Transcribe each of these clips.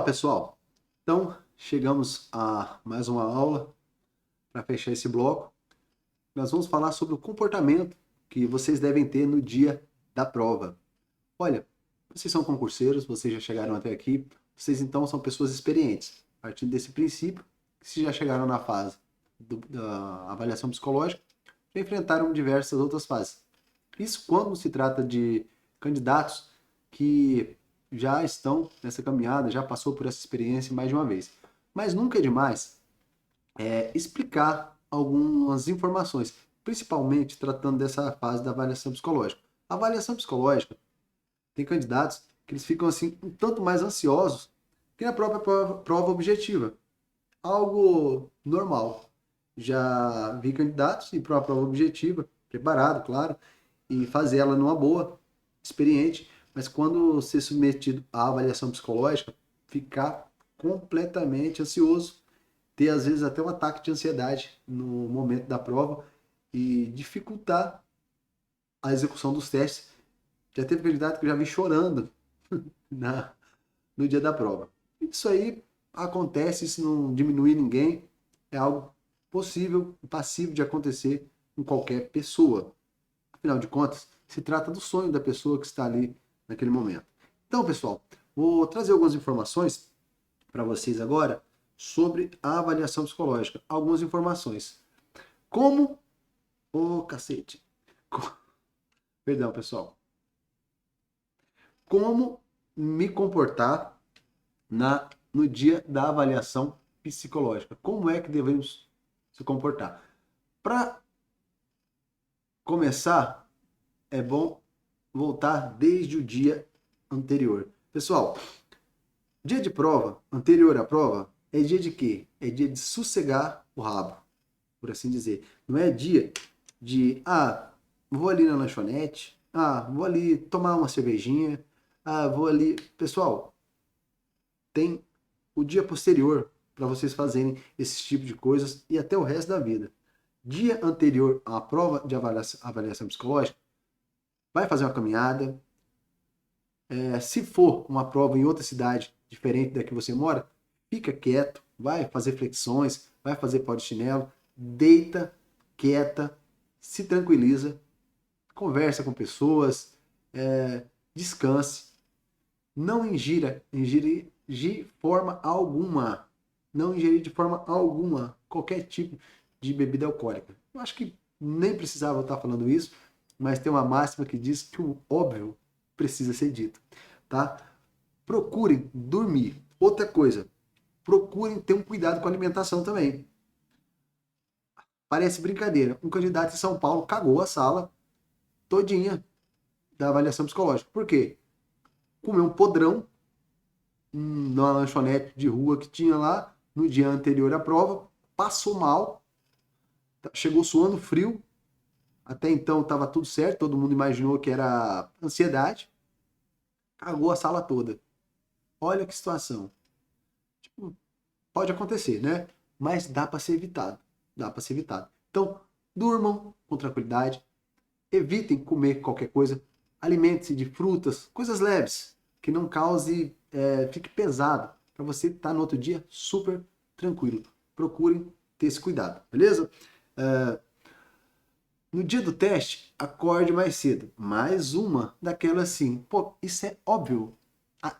Pessoal, então chegamos a mais uma aula para fechar esse bloco. Nós vamos falar sobre o comportamento que vocês devem ter no dia da prova. Olha, vocês são concurseiros, vocês já chegaram até aqui, vocês então são pessoas experientes. Partindo desse princípio, se já chegaram na fase da avaliação psicológica, já enfrentaram diversas outras fases. Isso quando se trata de candidatos que já estão nessa caminhada, já passou por essa experiência mais de uma vez. Mas nunca é demais explicar algumas informações, principalmente tratando dessa fase da avaliação psicológica. A avaliação psicológica, tem candidatos que eles ficam assim um tanto mais ansiosos que na própria prova objetiva. Algo normal. Já vi candidatos ir para uma prova objetiva, preparado, claro, e fazer ela numa boa, experiente, mas quando ser submetido à avaliação psicológica, ficar completamente ansioso, ter às vezes até um ataque de ansiedade no momento da prova e dificultar a execução dos testes. Já teve candidato que eu já vi chorando no dia da prova. Isso aí acontece, isso não diminui ninguém, é algo possível e passível de acontecer com qualquer pessoa. Afinal de contas, se trata do sonho da pessoa que está ali naquele momento. Então, pessoal, vou trazer algumas informações para vocês agora sobre a avaliação psicológica. Algumas informações. Como... Ô, cacete. Perdão, pessoal. Como me comportar no dia da avaliação psicológica? Como é que devemos se comportar? Para começar, é bom voltar desde o dia anterior. Pessoal, dia de prova, anterior à prova, é dia de quê? É dia de sossegar o rabo, por assim dizer. Não é dia de, vou ali na lanchonete, vou ali tomar uma cervejinha, vou ali... Pessoal, tem o dia posterior para vocês fazerem esse tipo de coisas e até o resto da vida. Dia anterior à prova de avaliação psicológica, vai fazer uma caminhada. Se for uma prova em outra cidade diferente da que você mora, fica quieto, vai fazer flexões, vai fazer pó de chinelo, deita, quieta, se tranquiliza, conversa com pessoas, descanse, não ingerir de forma alguma, não ingerir de forma alguma qualquer tipo de bebida alcoólica. Eu acho que nem precisava estar falando isso, mas tem uma máxima que diz que o óbvio precisa ser dito, tá? Procurem dormir. Outra coisa, procurem ter um cuidado com a alimentação também. Parece brincadeira. Um candidato em São Paulo cagou a sala todinha da avaliação psicológica. Por quê? Comeu um podrão numa lanchonete de rua que tinha lá no dia anterior à prova, passou mal, chegou suando frio. Até então estava tudo certo, todo mundo imaginou que era ansiedade. Cagou a sala toda. Olha que situação. Tipo, pode acontecer, né? Mas dá para ser evitado. Dá para ser evitado. Então, durmam com tranquilidade. Evitem comer qualquer coisa. Alimente-se de frutas, coisas leves, que não cause, fique pesado, para você estar no outro dia super tranquilo. Procurem ter esse cuidado, beleza? No dia do teste, acorde mais cedo. Mais uma daquelas assim. Pô, isso é óbvio.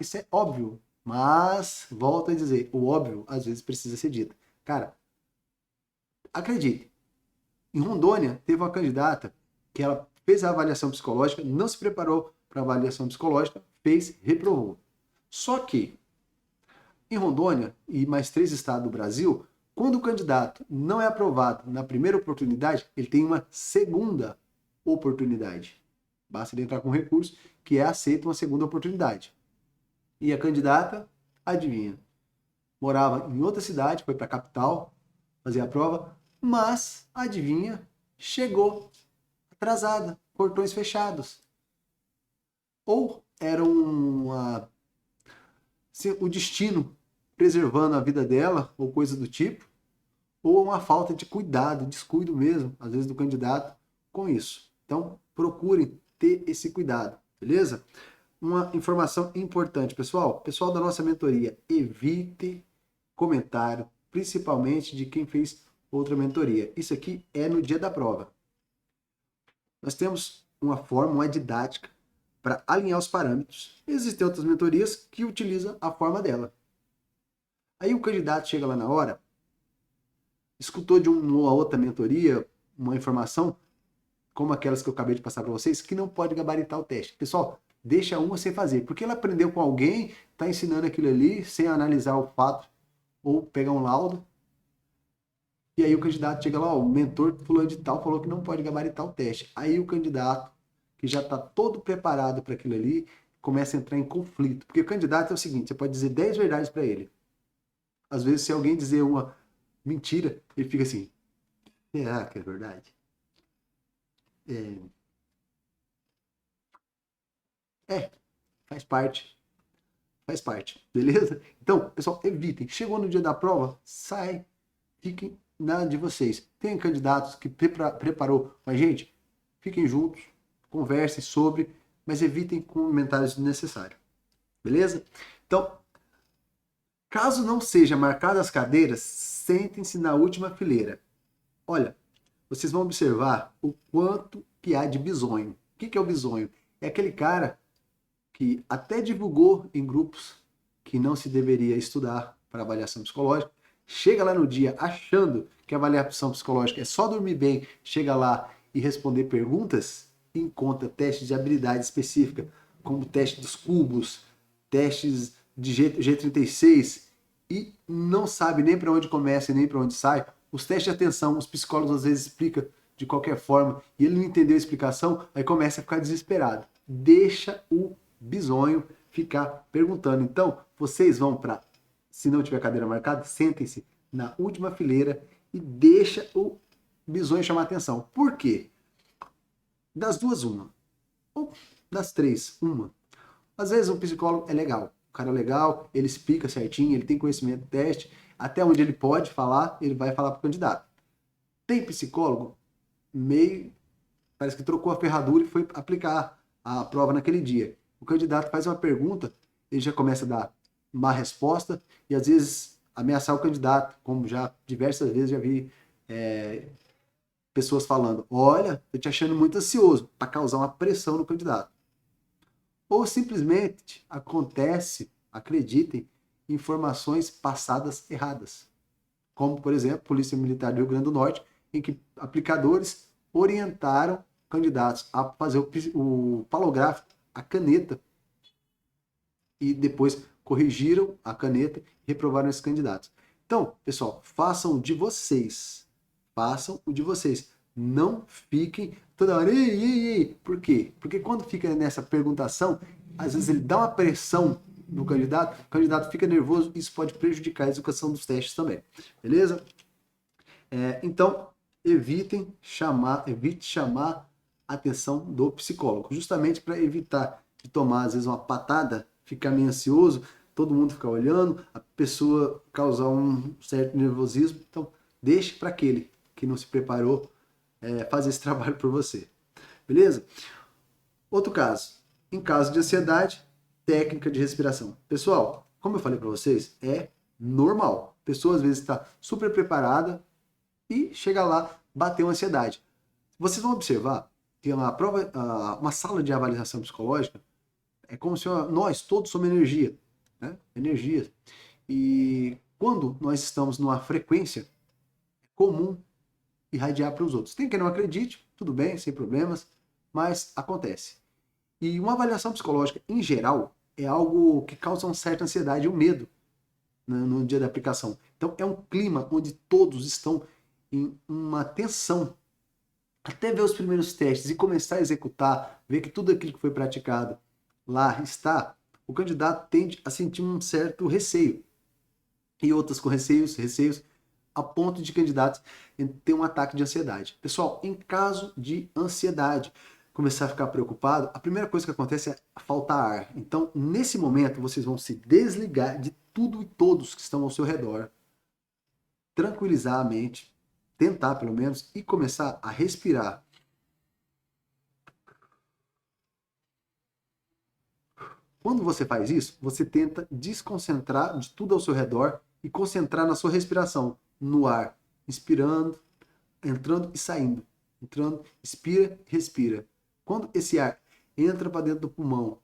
Isso é óbvio. Mas, volto a dizer, o óbvio às vezes precisa ser dito. Cara, acredite. Em Rondônia, teve uma candidata que ela fez a avaliação psicológica, não se preparou para a avaliação psicológica, fez, reprovou. Só que, em Rondônia e mais 3 estados do Brasil, quando o candidato não é aprovado na primeira oportunidade, ele tem uma segunda oportunidade. Basta ele entrar com recurso que é aceito uma segunda oportunidade. E a candidata, adivinha, morava em outra cidade, foi para a capital fazer a prova, mas, adivinha, chegou atrasada, portões fechados. Ou era o destino preservando a vida dela, ou coisa do tipo, ou uma falta de cuidado, descuido mesmo, às vezes, do candidato com isso. Então, procurem ter esse cuidado, beleza? uma informação importante, pessoal. Pessoal da nossa mentoria, evite comentário, principalmente de quem fez outra mentoria. Isso aqui é no dia da prova. Nós temos uma forma, uma didática para alinhar os parâmetros. Existem outras mentorias que utilizam a forma dela. Aí o candidato chega lá na hora, escutou de uma outra mentoria uma informação, como aquelas que eu acabei de passar para vocês, que não pode gabaritar o teste. Pessoal, deixa uma sem fazer, porque ela aprendeu com alguém, está ensinando aquilo ali, sem analisar o fato, ou pegar um laudo, e aí o candidato chega lá, ó, o mentor fulano de tal falou que não pode gabaritar o teste. Aí o candidato, que já está todo preparado para aquilo ali, começa a entrar em conflito. Porque o candidato é o seguinte, você pode dizer 10 verdades para ele. Às vezes, se alguém dizer uma mentira, ele fica assim, será que é verdade? É, faz parte. Faz parte, beleza? Então, pessoal, evitem. Chegou no dia da prova, sai. Fiquem na de vocês. Tem candidatos que preparou com a gente? Fiquem juntos, conversem sobre, mas evitem comentários desnecessários. Beleza? Então, caso não seja marcadas as cadeiras, sentem-se na última fileira. Olha, vocês vão observar o quanto que há de bisonho. O que é o bisonho? É aquele cara que até divulgou em grupos que não se deveria estudar para avaliação psicológica, chega lá no dia achando que a avaliação psicológica é só dormir bem, chega lá e responder perguntas, e encontra testes de habilidade específica, como teste dos cubos, testes de G36, e não sabe nem para onde começa e nem para onde sai. Os testes de atenção, os psicólogos às vezes explicam de qualquer forma, e ele não entendeu a explicação, aí começa a ficar desesperado. Deixa o bisonho ficar perguntando. Então, vocês vão para, se não tiver cadeira marcada, sentem-se na última fileira e deixa o bisonho chamar atenção. Por quê? Das duas, uma. Ou das três, uma. Às vezes o psicólogo é legal. O cara é legal, ele explica certinho, ele tem conhecimento do teste, até onde ele pode falar, ele vai falar para o candidato. Tem psicólogo meio, parece que trocou a ferradura e foi aplicar a prova naquele dia. O candidato faz uma pergunta, ele já começa a dar má resposta e às vezes ameaçar o candidato, como já diversas vezes já vi pessoas falando, olha, tô te achando muito ansioso, para causar uma pressão no candidato. Ou simplesmente acontece, acreditem, informações passadas erradas. Como, por exemplo, a Polícia Militar do Rio Grande do Norte, em que aplicadores orientaram candidatos a fazer o palográfico, a caneta, e depois corrigiram a caneta e reprovaram esses candidatos. Então, pessoal, façam o de vocês. Façam o de vocês. Não fiquem toda hora. Ei, ei, ei. Por quê? Porque quando fica nessa perguntação, às vezes ele dá uma pressão no candidato, o candidato fica nervoso, isso pode prejudicar a execução dos testes também. Beleza? Então, evite chamar a atenção do psicólogo, justamente para evitar de tomar, às vezes, uma patada, ficar meio ansioso, todo mundo ficar olhando, a pessoa causar um certo nervosismo. Então, deixe para aquele que não se preparou fazer esse trabalho por você. Beleza? Outro caso. Em caso de ansiedade, técnica de respiração. Pessoal, como eu falei para vocês, é normal. A pessoa às vezes está super preparada e chega lá, bateu ansiedade. Vocês vão observar que uma sala de avaliação psicológica é como se nós todos somos energia, né? Energia. E quando nós estamos numa frequência, é comum irradiar para os outros. Tem quem não acredite, tudo bem, sem problemas, mas acontece. E uma avaliação psicológica, em geral, é algo que causa uma certa ansiedade e um medo, né, no dia da aplicação. Então, é um clima onde todos estão em uma tensão. Até ver os primeiros testes e começar a executar, ver que tudo aquilo que foi praticado lá está, o candidato tende a sentir um certo receio. E outras com receios, a ponto de candidatos ter um ataque de ansiedade. Pessoal, em caso de ansiedade, começar a ficar preocupado, a primeira coisa que acontece é faltar ar. Então, nesse momento, vocês vão se desligar de tudo e todos que estão ao seu redor, tranquilizar a mente, tentar pelo menos, e começar a respirar. Quando você faz isso, você tenta desconcentrar de tudo ao seu redor e concentrar na sua respiração, no ar, inspirando, entrando e saindo. Entrando, inspira, respira. Quando esse ar entra para dentro do pulmão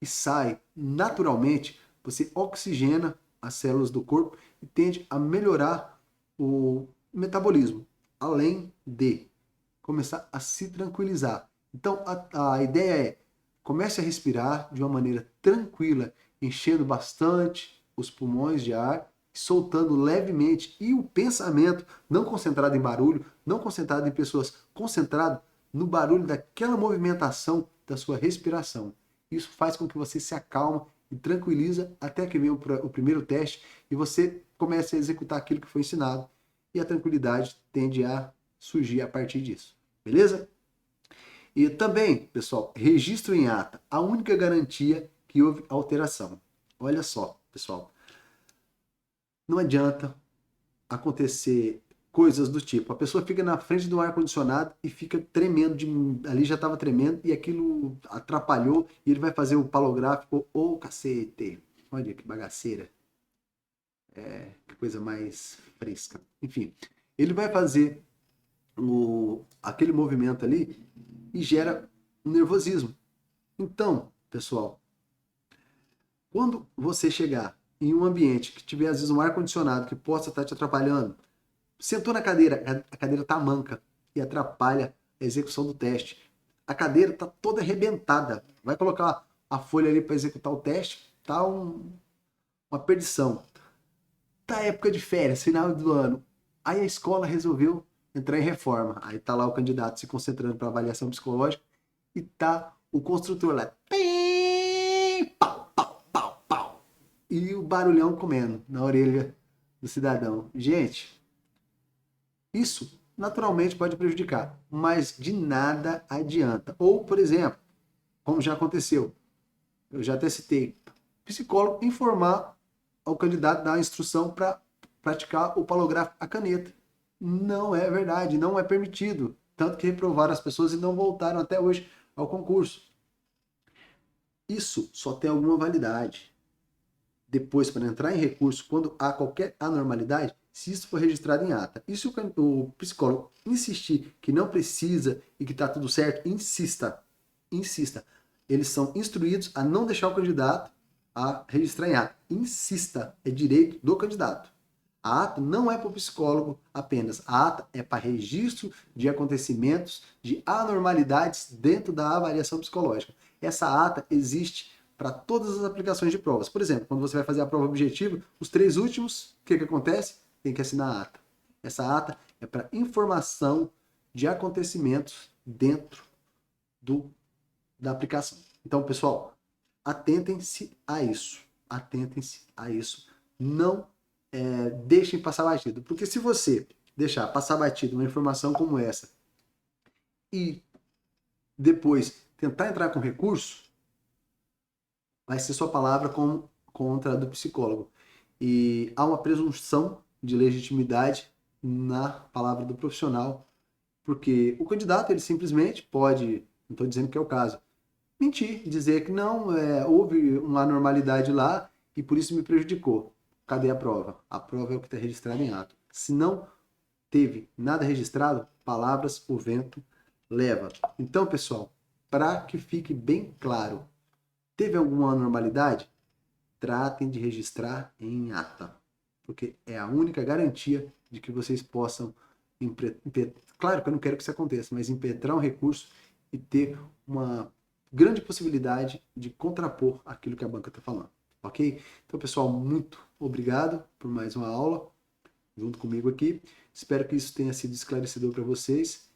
e sai naturalmente, você oxigena as células do corpo e tende a melhorar o metabolismo, além de começar a se tranquilizar. Então, a ideia é, comece a respirar de uma maneira tranquila, enchendo bastante os pulmões de ar, soltando levemente, e o pensamento, não concentrado em barulho, não concentrado em pessoas, concentrado no barulho daquela movimentação da sua respiração. Isso faz com que você se acalme e tranquiliza até que venha o primeiro teste e você comece a executar aquilo que foi ensinado, e a tranquilidade tende a surgir a partir disso. Beleza? E também, pessoal, registro em ata, a única garantia que houve alteração. Olha só, pessoal, não adianta acontecer coisas do tipo, a pessoa fica na frente do ar-condicionado e fica tremendo, ali já estava tremendo e aquilo atrapalhou e ele vai fazer o palográfico, ô cacete, olha que bagaceira, que coisa mais fresca. Enfim, ele vai fazer aquele movimento ali e gera um nervosismo. Então, pessoal, quando você chegar em um ambiente que tiver, às vezes, um ar-condicionado que possa estar te atrapalhando, sentou na cadeira, a cadeira está manca e atrapalha a execução do teste. A cadeira está toda arrebentada. Vai colocar a folha ali para executar o teste, tá uma perdição. Tá época de férias, final do ano. Aí a escola resolveu entrar em reforma. Aí tá lá o candidato se concentrando para avaliação psicológica e tá o construtor lá. Pau, pau, pau, pau. E o barulhão comendo na orelha do cidadão. Gente, isso naturalmente pode prejudicar, mas de nada adianta. Ou, por exemplo, como já aconteceu, eu já até citei, psicólogo informar ao candidato dar a instrução para praticar o palográfico à caneta. Não é verdade, não é permitido. Tanto que reprovaram as pessoas e não voltaram até hoje ao concurso. Isso só tem alguma validade. Depois, para entrar em recurso, quando há qualquer anormalidade, se isso for registrado em ata. E se o psicólogo insistir que não precisa e que está tudo certo, insista. Insista. Eles são instruídos a não deixar o candidato a registrar em ata. Insista. É direito do candidato. A ata não é para o psicólogo apenas. A ata é para registro de acontecimentos, de anormalidades dentro da avaliação psicológica. Essa ata existe para todas as aplicações de provas. Por exemplo, quando você vai fazer a prova objetiva, os 3 últimos, o que acontece? Tem que assinar a ata. Essa ata é para informação de acontecimentos dentro da aplicação. Então, pessoal, atentem-se a isso. Atentem-se a isso. Não deixem passar batido. Porque se você deixar passar batido uma informação como essa e depois tentar entrar com recurso, vai ser sua palavra contra a do psicólogo. E há uma presunção de legitimidade na palavra do profissional, porque o candidato, ele simplesmente pode, não estou dizendo que é o caso, mentir, dizer que não, houve uma anormalidade lá e por isso me prejudicou. Cadê a prova? A prova é o que está registrado em ato. Se não teve nada registrado, palavras o vento leva. Então, pessoal, para que fique bem claro, teve alguma anormalidade? Tratem de registrar em ata, porque é a única garantia de que vocês possam, claro que eu não quero que isso aconteça, mas impetrar um recurso e ter uma grande possibilidade de contrapor aquilo que a banca está falando, ok? Então, pessoal, muito obrigado por mais uma aula junto comigo aqui. Espero que isso tenha sido esclarecedor para vocês.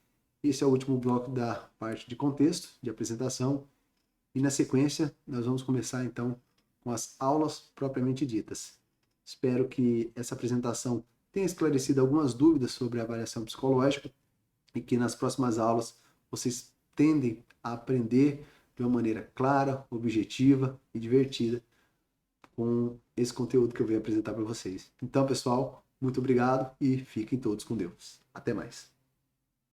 Esse é o último bloco da parte de contexto, de apresentação. E na sequência, nós vamos começar então com as aulas propriamente ditas. Espero que essa apresentação tenha esclarecido algumas dúvidas sobre a avaliação psicológica e que nas próximas aulas vocês tendem a aprender de uma maneira clara, objetiva e divertida com esse conteúdo que eu venho apresentar para vocês. Então, pessoal, muito obrigado e fiquem todos com Deus. Até mais.